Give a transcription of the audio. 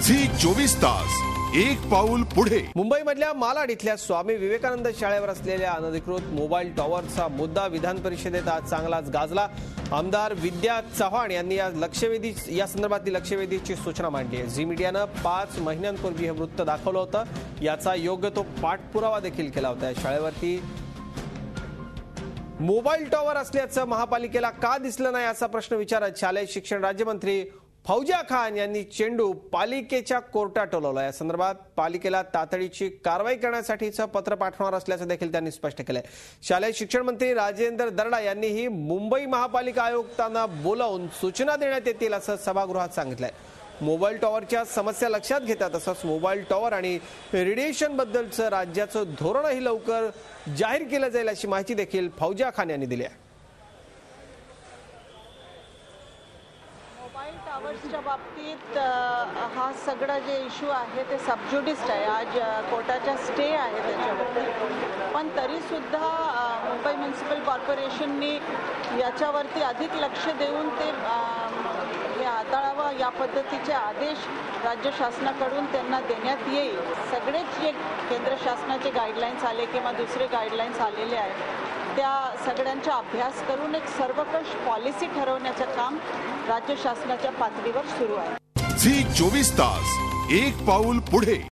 Zee 24 तास एक पाऊल पुढे। मुंबईमधल्या मालाड इथल्या स्वामी विवेकानंद शाळेवर असलेल्या अनधिकृत मोबाईल टॉवरचा मुद्दा विधान परिषदेत आज चांगलाच गाजला। आमदार विद्या चव्हाण यांनी या संदर्भातली लक्षवेधीची सूचना मांडली आहे। झी मीडियानं 5 महिन्यांपूर्वी हे वृत्त दाखवलं होतं, याचा योग्य तो पाठपुरावा देखील केला होता। शाळेवरती मोबाईल टॉवर असल्याचं महापालिकेला का दिसलं नाही असा प्रश्न विचारत शालेय शिक्षण राज्यमंत्री फौजिया खान यांनी चेंडू पालिकेच्या कोर्टात टोलवला। या संदर्भात पालिकेला तातडीची कारवाई करण्यासाठीचं पत्र पाठवणार असल्याचं देखील त्यांनी स्पष्ट केलंय। शालेय शिक्षण मंत्री राजेंद्र दर्डा यांनीही मुंबई महापालिका आयुक्तांना बोलावून सूचना देण्यात येतील असं सभागृहात सांगितलंय। मोबाईल टॉवरच्या समस्या लक्षात घेता तसंच मोबाईल टॉवर आणि रेडिएशन बद्दलचं राज्याचं धोरणही लवकर जाहीर केलं जाईल अशी माहिती देखील फौजिया खान यांनी दिली आहे। मोबाईल टॉवर्सच्या बाबतीत हा सगळा जे इश्यू आहे ते सबज्युडिस्ड आहे। आज कोर्टाचा स्टे आहे त्याच्यावरती, पण तरीसुद्धा मुंबई म्युनिसिपल कॉर्पोरेशननी याच्यावरती अधिक लक्ष देऊन ते हे हाताळावं या पद्धतीचे आदेश राज्य शासनाकडून त्यांना देण्यात येईल। सगळेच जे केंद्र शासनाचे गाईडलाईन्स आले किंवा दुसरे गाईडलाईन्स आलेले आहेत त्या सगळ्यांचा अभ्यास करून एक सर्वकष पॉलिसी ठरवण्याचं काम राज्य शासनाच्या पातळीवर सुरू आहे। झी 24 तास एक पाऊल पुढे।